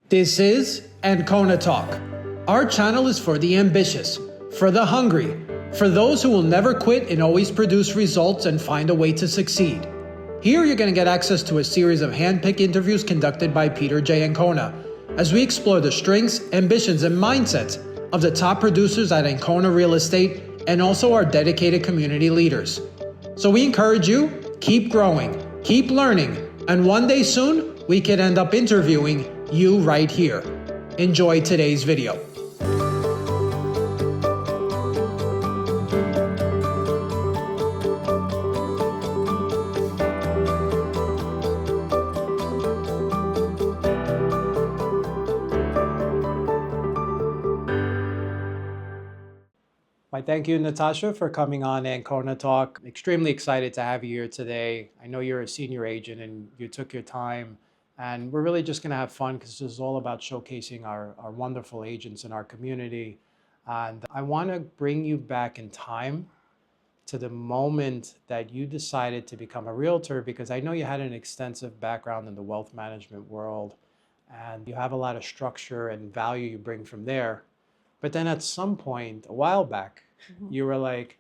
This is Ancona Talk. Our channel is for the ambitious, for the hungry, for those who will never quit and always produce results and find a way to succeed. Here you're going to get access to a series of hand-picked interviews conducted by Peter J. Ancona as we explore the strengths, ambitions, and mindsets of the top producers at Ancona Real Estate and also our dedicated community leaders. So we encourage you, keep growing, keep learning, and one day soon, we could end up interviewing you right here. Enjoy today's video. Thank you, Natasha, for coming on Ancona Talk. Extremely excited to have you here today. I know you're a senior agent and you took your time, and we're really just going to have fun because this is all about showcasing our wonderful agents in our community. And I want to bring you back in time to the moment that you decided to become a realtor, because I know you had an extensive background in the wealth management world and you have a lot of structure and value you bring from there. But then at some point, a while back, you were like,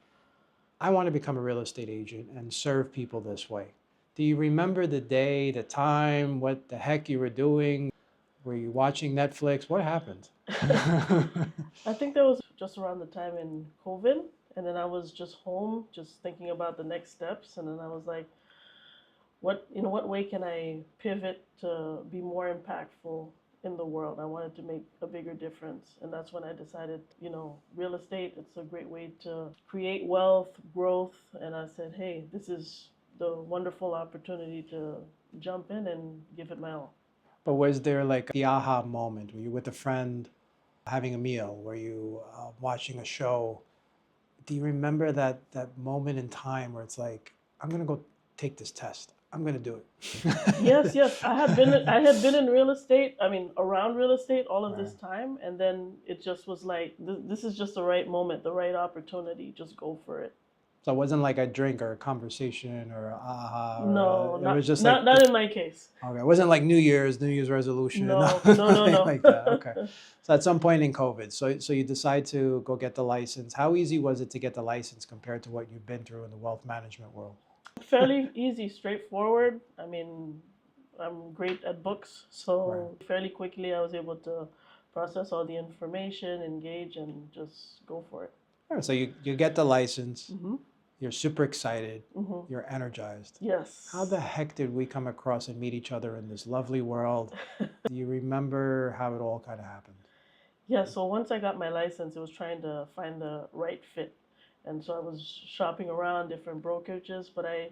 I want to become a real estate agent and serve people this way. Do you remember the day, the time, what the heck you were doing? Were you watching Netflix? What happened? I think that was just around the time in COVID. And then I was just home, just thinking about the next steps. And then I was like, what way can I pivot to be more impactful in the world? I wanted to make a bigger difference. And that's when I decided, real estate, it's a great way to create wealth, growth. And I said, hey, this is the wonderful opportunity to jump in and give it my all. But was there like the aha moment? Were you with a friend having a meal? Were you watching a show? Do you remember that moment in time where it's like, I'm going to go take this test. I'm going to do it. Yes. I had been in real estate. I mean, around real estate all of this time. And then it just was like, this is just the right moment, the right opportunity. Just go for it. So it wasn't like a drink or a conversation or aha. No, it was just not in my case. Okay, it wasn't like New Year's resolution. No. Like that. Okay. So at some point in COVID, so you decide to go get the license. How easy was it to get the license compared to what you've been through in the wealth management world? Fairly easy, straightforward. I mean, I'm great at books, so fairly quickly I was able to process all the information, engage, and just go for it. All right, so you get the license. You're super excited. You're energized. Yes. How the heck did we come across and meet each other in this lovely world? Do you remember how it all kind of happened? Yeah, so once I got my license, it was trying to find the right fit. And so I was shopping around different brokerages, but I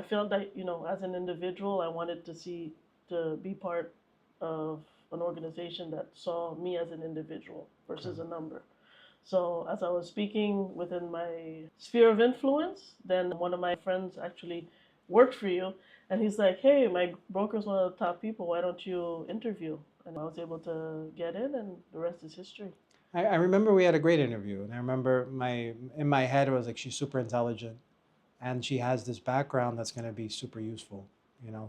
felt that, as an individual, I wanted to be part of an organization that saw me as an individual versus a number. So as I was speaking within my sphere of influence, then one of my friends actually worked for you. And he's like, hey, my broker's one of the top people. Why don't you interview? And I was able to get in, and the rest is history. I remember we had a great interview, and I remember in my head it was like, she's super intelligent and she has this background that's going to be super useful,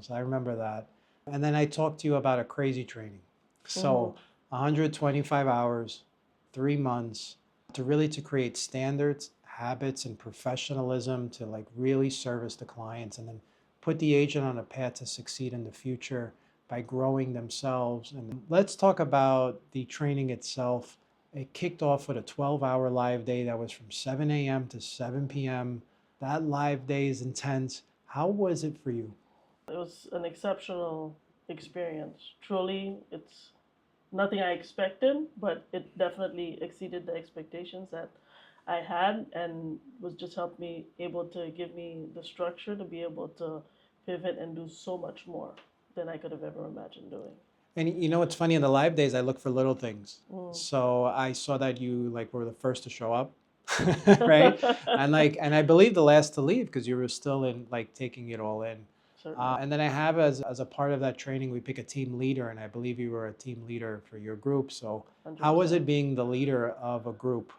so I remember that. And then I talked to you about a crazy training. So 125 hours, 3 months to create standards, habits, and professionalism to like really service the clients and then put the agent on a path to succeed in the future by growing themselves. And let's talk about the training itself. It kicked off with a 12-hour live day that was from 7 a.m. to 7 p.m. That live day is intense. How was it for you? It was an exceptional experience. Truly, it's nothing I expected, but it definitely exceeded the expectations that I had, and was just helped me able to give me the structure to be able to pivot and do so much more than I could have ever imagined doing. And it's funny, in the live days, I look for little things. So I saw that you were the first to show up, right? And I believe the last to leave because you were still in taking it all in. And then I have as a part of that training, we pick a team leader, and I believe you were a team leader for your group. So 100%. How was it being the leader of a group?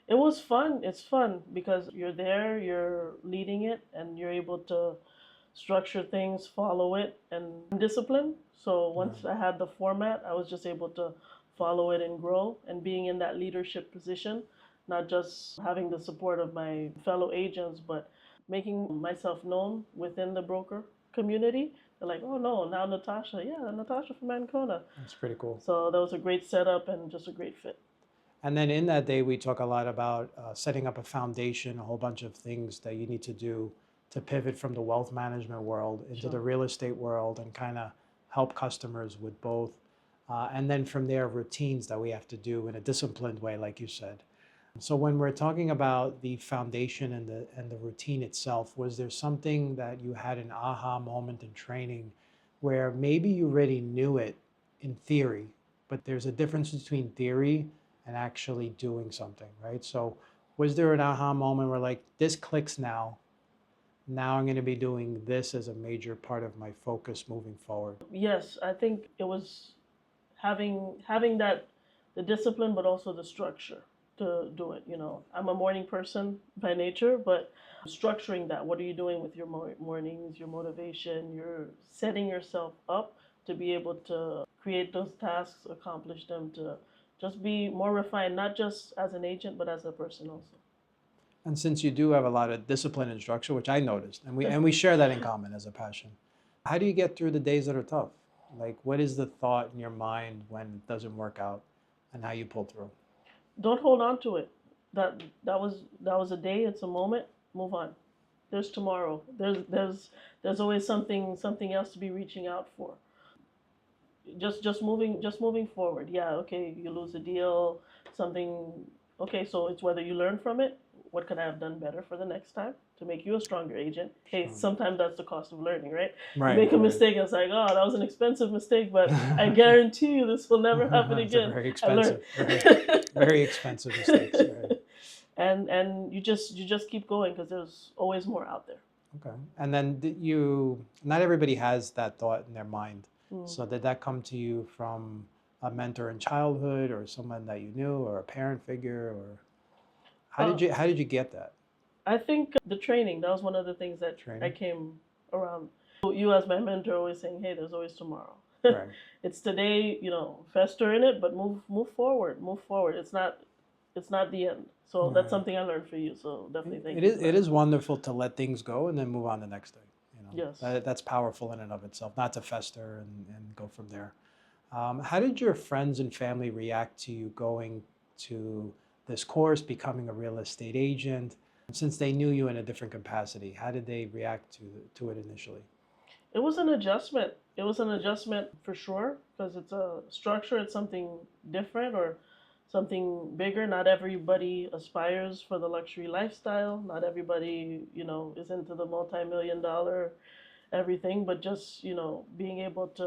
It was fun. It's fun because you're there, you're leading it, and you're able to structure things, follow it, and discipline. So Yeah, once I had the format, I was just able to follow it and grow. And being in that leadership position, not just having the support of my fellow agents, but making myself known within the broker community. They're like, oh no, now Natasha, yeah, Natasha from Ancona. that's pretty cool. So that was a great setup and just a great fit. And then in that day, we talk a lot about setting up a foundation, a whole bunch of things that you need to do to pivot from the wealth management world into the Sure. real estate world and kind of help customers with both. And then from there, routines that we have to do in a disciplined way, like you said. So when we're talking about the foundation and the routine itself, was there something that you had an aha moment in training where maybe you already knew it in theory, but there's a difference between theory and actually doing something, right? So was there an aha moment where like this clicks now? Now I'm going to be doing this as a major part of my focus moving forward. Yes, I think it was having that the discipline, but also the structure to do it. You know, I'm a morning person by nature, but structuring that. What are you doing with your mornings? Your motivation. You're setting yourself up to be able to create those tasks, accomplish them, to just be more refined, not just as an agent, but as a person also. And since you do have a lot of discipline and structure, which I noticed, and we share that in common as a passion, how do you get through the days that are tough? Like, what is the thought in your mind when it doesn't work out, and how you pull through? Don't hold on to it. That was a day. It's a moment. Move on. There's tomorrow. There's always something else to be reaching out for. Just moving forward. Yeah, okay, you lose a deal, something. Okay, so it's whether you learn from it. What could I have done better for the next time to make you a stronger agent? Hey, Sure. sometimes that's the cost of learning, right? You Right, make a right. mistake and it's like, oh, that was an expensive mistake, but I guarantee you this will never happen It's a again. very I learned. expensive, very expensive mistakes. Right. And you just keep going because there's always more out there. Okay. And then not everybody has that thought in their mind. Mm. So did that come to you from a mentor in childhood or someone that you knew or a parent figure or Uh, how did you get that I think the training, that was one of the things that I training? came around. You, as my mentor, always saying, hey, there's always tomorrow. Right. It's today, fester in it, but move forward, move forward. It's not the end. So that's Right. something I learned for you. So definitely thank It you is for it that. is wonderful to let things go and then move on the next day. Yes. That's powerful in and of itself, not to fester and go from there. How did your friends and family react to you going to this course, becoming a real estate agent? Since they knew you in a different capacity, how did they react to it initially? It was an adjustment. It was an adjustment for sure because it's a structure, it's something different or something bigger. Not everybody aspires for the luxury lifestyle. Not everybody, is into the multi-million dollar everything, but just, being able to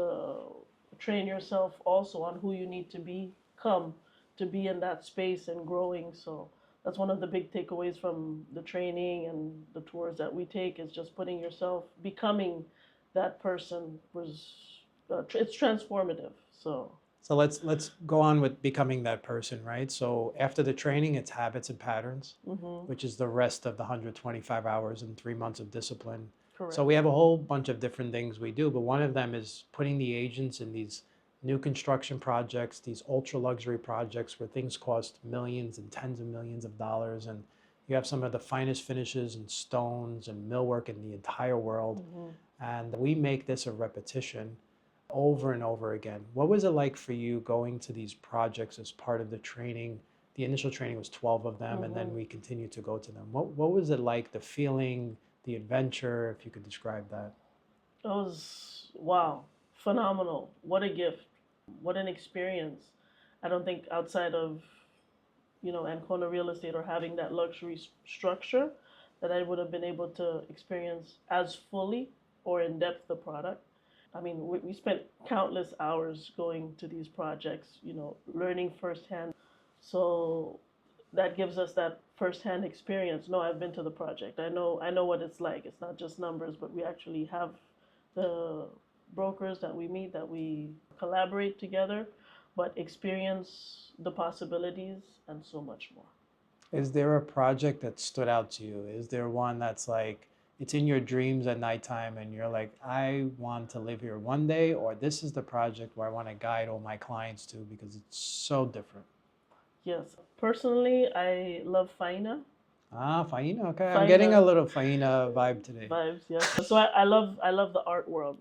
train yourself also on who you need to become to be in that space and growing. So that's one of the big takeaways from the training and the tours that we take is just putting yourself, becoming that person was, it's transformative. So, So let's go on with becoming that person, right? So after the training, it's habits and patterns, hmm which is the rest of the 125 hours and 3 months of discipline. So correct. we have a whole bunch of different things we do, but one of them is putting the agents in these new construction projects, these ultra luxury projects where things cost millions and tens of millions of dollars, and you have some of the finest finishes and stones and millwork in the entire world. hmm And we make this a repetition over and over again. What was it like for you going to these projects as part of the training? The initial training was 12 of them, and then hmm we continued to go to them. What was it like, the feeling, the adventure, if you could describe that? It was wow, phenomenal. What a gift. What an experience. I don't think outside of Ancona real estate or having that luxury structure that I would have been able to experience as fully or in depth the product. I mean, we spent countless hours going to these projects, learning firsthand. So that gives us that firsthand experience. No, I've been to the project. I know what it's like. It's not just numbers, but we actually have the brokers that we meet, that we collaborate together, but experience the possibilities and so much more. Is there a project that stood out to you? Is there one that's like it's in your dreams at nighttime and you're like, I want to live here one day, or this is the project where I want to guide all my clients to because it's so different. Yes. Personally, I love Faina. Ah, Faina. Okay, I'm getting a Faina little Faina vibe today. vibes, yes. So I love the art world.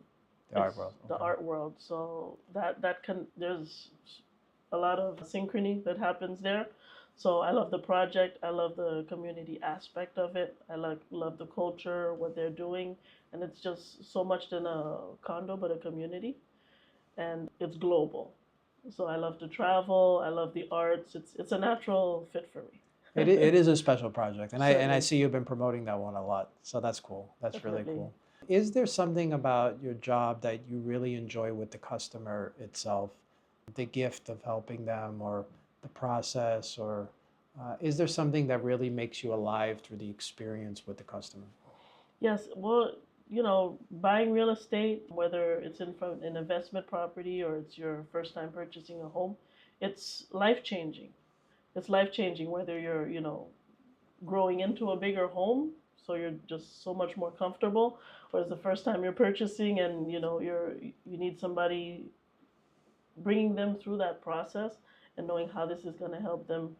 The art It's world. the Okay. art world. So that can there's a lot of synchrony that happens there. So I love the project. I love the community aspect of it. I love the culture, what they're doing, and it's just so much than a condo, but a community, and it's global. So I love to travel. I love the arts. It's a natural fit for me. It is a special project, and I Certainly, see you've been promoting that one a lot. So that's cool. That's really definitely. cool. Is there something about your job that you really enjoy with the customer itself? The gift of helping them, or the process, or is there something that really makes you alive through the experience with the customer? Yes, well, buying real estate, whether it's in from an investment property or it's your first time purchasing a home, it's life changing. It's life changing whether you're, growing into a bigger home, so you're just so much more comfortable, or it's the first time you're purchasing and you need somebody bringing them through that process and knowing how this is going to help them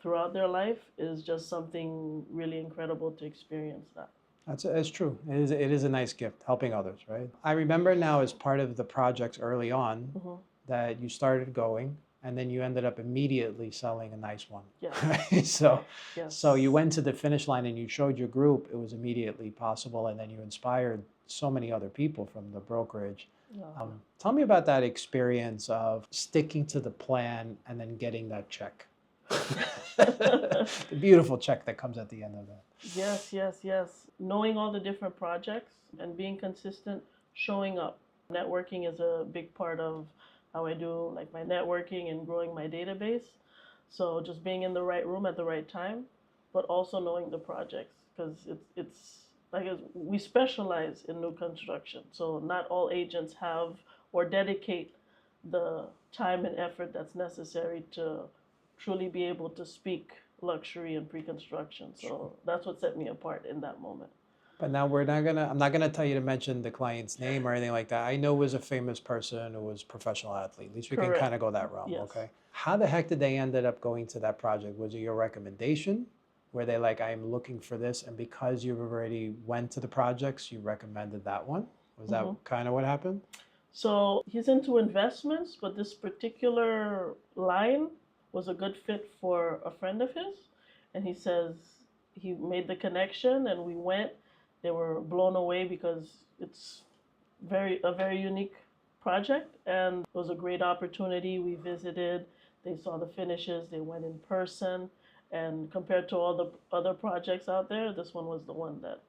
throughout their life is just something really incredible to experience that. That's true. It is a nice gift, helping others, right? I remember now as part of the projects early on Hmm. that you started going and then you ended up immediately selling a nice one. Yes, Right? So you yes. went to the finish line and you showed your group it was immediately possible, and then you inspired so many other people from the brokerage. Uh, Tell me about that experience of sticking to the plan and then getting that check. The beautiful check that comes at the end of that. Yes, yes, yes. Knowing all the different projects and being consistent, showing up. Networking is a big part of how I do like my networking and growing my database. So just being in the right room at the right time, but also knowing the projects because it's like we specialize in new construction. So not all agents have or dedicate the time and effort that's necessary to truly be able to speak luxury and pre-construction. Sure. So that's what set me apart in that moment. But now I'm not gonna tell you to mention the client's name or anything like that. I know it was a famous person who was a professional athlete. At least we can Correct. kind of go that realm, Yes. okay? How the heck did they ended up going to that project? Was it your recommendation? Were they like, I'm looking for this, and because you already went to the projects, you recommended that one? Was that Hmm. kind of what happened? So he's into investments, but this particular line was a good fit for a friend of his. And he says he made the connection and we went. They were blown away because it's very unique project and it was a great opportunity. We visited, they saw the finishes, they went in person, and compared to all the other projects out there, this one was the one that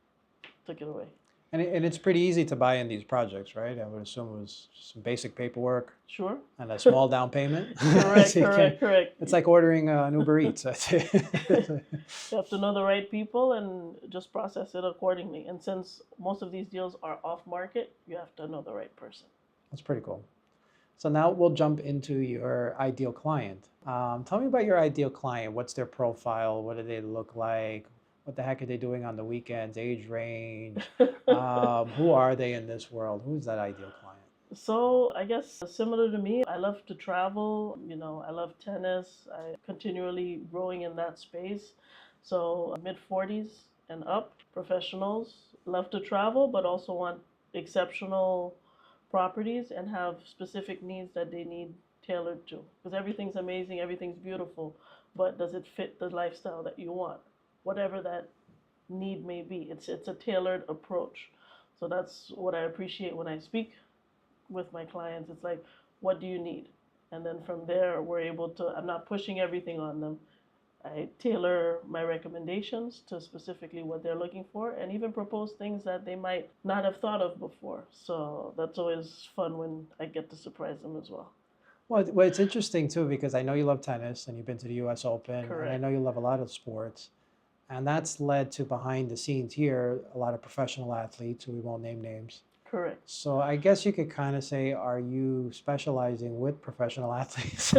took it away. And it's pretty easy to buy in these projects, right? I would assume it was some basic paperwork Sure. and a small down payment. Correct, So you can, correct. it's like ordering an Uber Eats. You have to know the right people and just process it accordingly. And since most of these deals are off market, you have to know the right person. That's pretty cool. So now we'll jump into your ideal client. Tell me about your ideal client. What's their profile? What do they look like? What the heck are they doing on the weekends? Age range? Who are they in this world? Who's that ideal client? So I guess similar to me, I love to travel. I love tennis. I continually growing in that space. So mid 40s and up, professionals love to travel, but also want exceptional properties and have specific needs that they need tailored to. Because everything's amazing, everything's beautiful, but does it fit the lifestyle that you want? Whatever that need may be, it's a tailored approach. So that's what I appreciate when I speak with my clients. It's like, what do you need? And then from there, we're able to, I'm not pushing everything on them. I tailor my recommendations to specifically what they're looking for and even propose things that they might not have thought of before. So that's always fun when I get to surprise them as well. Well, it's interesting too because I know you love tennis and you've been to the U.S. Open, and I Correct. know you love a lot of sports. And that's led to behind the scenes here a lot of professional athletes who we won't name names. Correct. So I guess you could kind of say, are you specializing with professional athletes?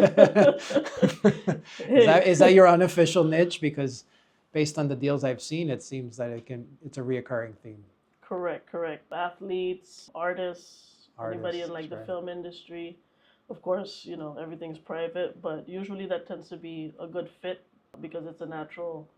Hey. Is that your unofficial niche? Because based on the deals I've seen, it seems that it's a reoccurring theme. Correct, correct. Athletes, artists, anybody in Artists, like the right? film industry. Of course, everything's private, but usually that tends to be a good fit because it's a natural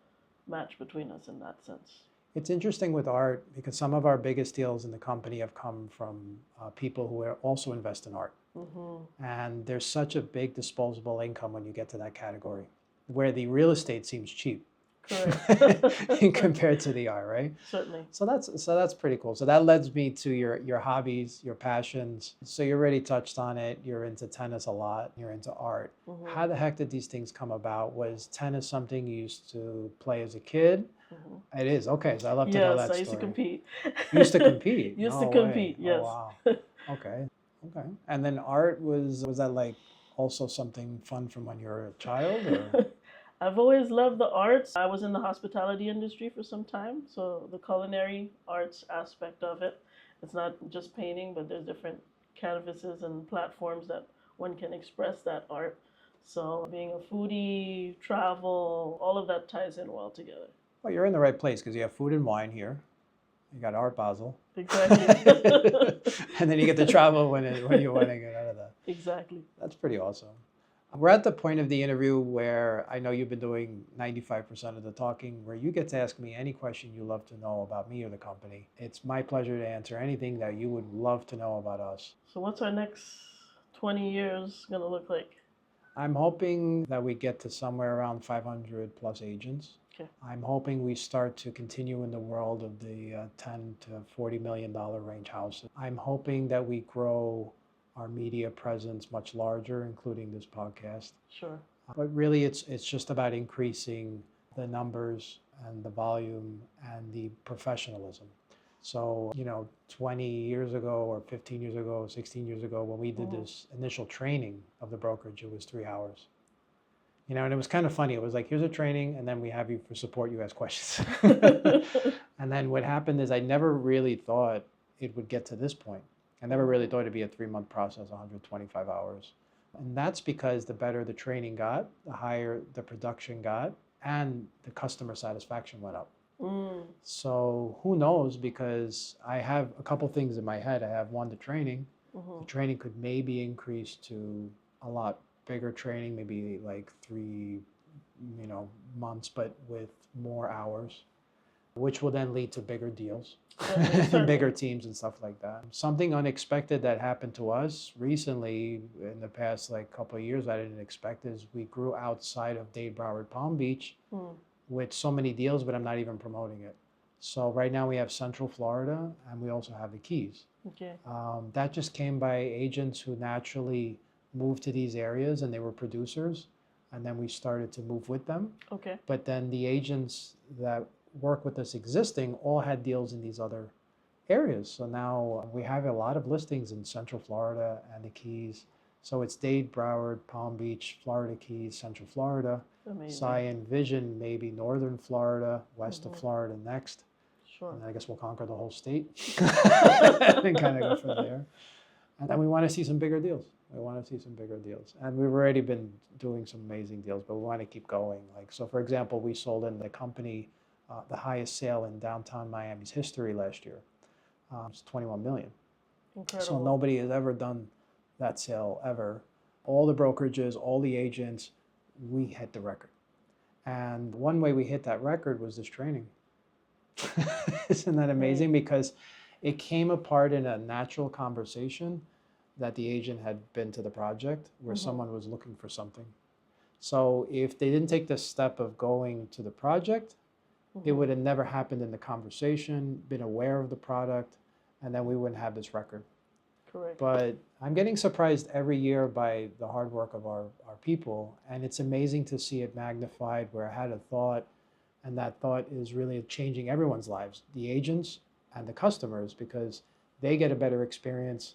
match between us in that sense. It's interesting with art because some of our biggest deals in the company have come from people who also invest in art. Mm-hmm. And there's such a big disposable income when you get to that category, where the real estate seems cheap Correct. compared to the art, right? Certainly. So that's pretty cool. So that leads me to your hobbies, your passions. So you already touched on it. You're into tennis a lot. You're into art. Mm-hmm. How the heck did these things come about? Was tennis something you used to play as a kid? Mm-hmm. It is. Okay, so I'd love to know Yes, that I used to story. compete. You used to compete? Used to No way. compete, Oh yes. wow. Okay. Okay. And then art was that like also something fun from when you were a child or? I've always loved the arts. I was in the hospitality industry for some time, so the culinary arts aspect of it. It's not just painting, but there's different canvases and platforms that one can express that art. So being a foodie, travel, all of that ties in well together. Well, you're in the right place because you have food and wine here. You got Art Basel. Exactly. And then you get to travel when you want to get out of that. Exactly. That's pretty awesome. We're at the point of the interview where I know you've been doing 95% of the talking, where you get to ask me any question you love to know about me or the company. It's my pleasure to answer anything that you would love to know about us. So what's our next 20 years going to look like? I'm hoping that we get to somewhere around 500 plus agents. Okay. I'm hoping we start to continue in the world of the 10 to $40 million range houses. I'm hoping that we grow our media presence much larger, including this podcast. Sure. But really, it's just about increasing the numbers and the volume and the professionalism. So, 20 years ago or 15 years ago, 16 years ago, when we did Mm-hmm. this initial training of the brokerage, it was 3 hours. And it was kind of funny. It was like, here's a training, and then we have you for support, you ask questions. And then what happened is I never really thought it would get to this point. I never really thought it'd be a 3-month process, 125 hours. And that's because the better the training got, the higher the production got, and the customer satisfaction went up. Mm. So who knows? Because I have a couple things in my head. I have one, the training. Mm-hmm. The training could maybe increase to a lot bigger training, maybe like 3 months, but with more hours, which will then lead to bigger deals and bigger teams and stuff like that. Something unexpected that happened to us recently in the past like couple of years I didn't expect is we grew outside of Dade, Broward, Palm Beach with so many deals, but I'm not even promoting it. So right now we have Central Florida and we also have the Keys. Okay. That just came by agents who naturally moved to these areas and they were producers. And then we started to move with them. Okay. But then the agents that work with us existing all had deals in these other areas. So now we have a lot of listings in Central Florida and the Keys. So it's Dade, Broward, Palm Beach, Florida Keys, Central Florida. Amazing. So I envision maybe Northern Florida, west of Florida next. Sure. And I guess we'll conquer the whole state and kind of go from there. And then we want to see some bigger deals. We want to see some bigger deals. And we've already been doing some amazing deals, but we want to keep going. So for example, we sold in the company the highest sale in downtown Miami's history last year. It's 21 million. Incredible. So nobody has ever done that sale ever. All the brokerages, all the agents, we hit the record. And one way we hit that record was this training. Isn't that amazing? Because it came apart in a natural conversation that the agent had been to the project where someone was looking for something. So if they didn't take the step of going to the project, it would have never happened in the conversation, been aware of the product, and then we wouldn't have this record. Correct. But I'm getting surprised every year by the hard work of our people, and it's amazing to see it magnified where I had a thought, and that thought is really changing everyone's lives, the agents and the customers, because they get a better experience.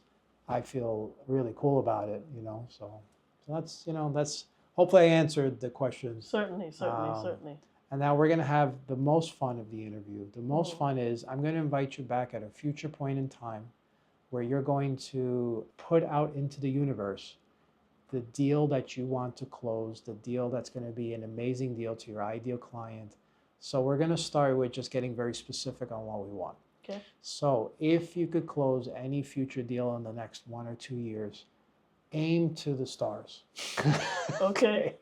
I feel really cool about it, so that's hopefully I answered the questions. Certainly. Certainly. And now we're going to have the most fun of the interview. The most fun is I'm going to invite you back at a future point in time where you're going to put out into the universe the deal that you want to close, the deal that's going to be an amazing deal to your ideal client, So we're going to start with just getting very specific on what we want. Okay. So if you could close any future deal in the next 1 or 2 years, aim to the stars. Okay.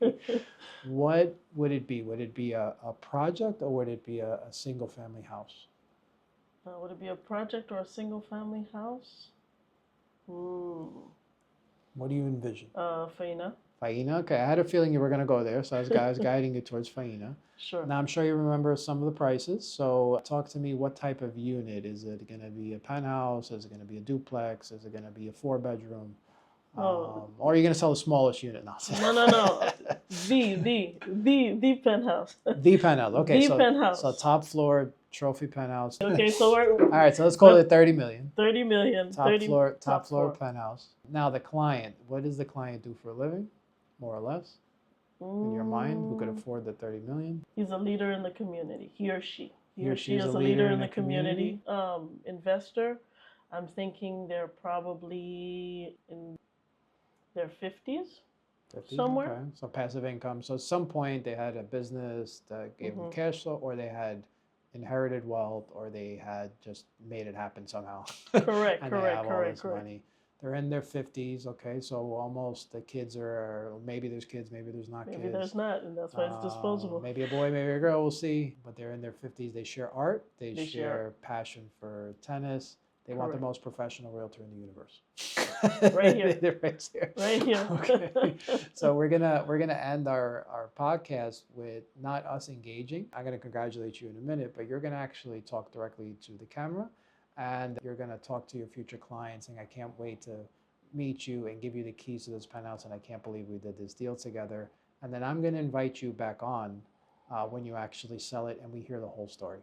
What would it be? Would it be a project, or would it be a single family house? Would it be a project or a single family house? What do you envision? Faina. Faina? Okay, I had a feeling you were going to go there, so I was guiding you towards Faina. Sure. Now, I'm sure you remember some of the prices, so talk to me, what type of unit? Is it going to be a penthouse? Is it going to be a duplex? Is it going to be a 4-bedroom? Or are you going to sell the smallest unit? No. No. The penthouse. The penthouse. Okay. The penthouse. So top floor trophy penthouse. Okay, so we're all right. So let's call it 30 million. 30 million. Top floor penthouse. Now the client. What does the client do for a living, more or less, in your mind? Who could afford the 30 million? He's a leader in the community. He or she. He or she is a leader in the community. Investor. I'm thinking they're probably in their 50s. 50, somewhere. Okay. So passive income. So at some point they had a business that gave them cash flow, or they had inherited wealth, or they had just made it happen somehow. Correct. And they have all this money. They're in their 50s. Okay. So almost the kids are, maybe there's kids, maybe there's not kids. Maybe there's not, and that's why it's disposable. Maybe a boy, maybe a girl, we'll see. But they're in their 50s. They share art. They share passion for tennis. They want the most professional realtor in the universe. Right here. They're right here. Right here. Okay. So we're gonna end our podcast with not us engaging. I'm gonna congratulate you in a minute, but you're gonna actually talk directly to the camera, and you're gonna talk to your future clients, saying, "I can't wait to meet you and give you the keys to this penthouse, and I can't believe we did this deal together." And then I'm gonna invite you back on when you actually sell it, and we hear the whole story.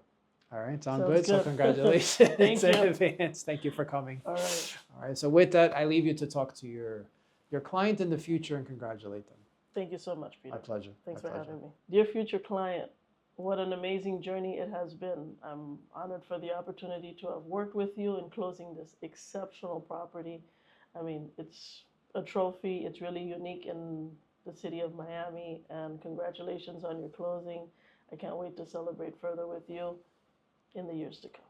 All right, sounds good. So congratulations in advance. Thank you for coming. All right. All right. So with that, I leave you to talk to your client in the future and congratulate them. Thank you so much, Peter. My pleasure. Thanks for having me. Dear future client, what an amazing journey it has been. I'm honored for the opportunity to have worked with you in closing this exceptional property. I mean, it's a trophy. It's really unique in the city of Miami, and congratulations on your closing. I can't wait to celebrate further with you in the years to come.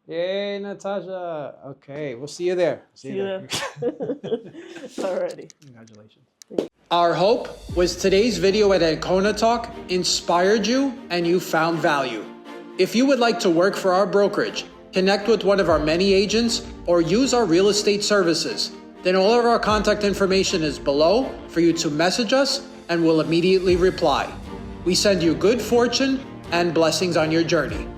Yay, Natasha. Okay, we'll see you there. See you there. Alrighty. Congratulations. Our hope was today's video at Ancona Talk inspired you and you found value. If you would like to work for our brokerage, connect with one of our many agents, or use our real estate services, then all of our contact information is below for you to message us, and we'll immediately reply. We send you good fortune and blessings on your journey.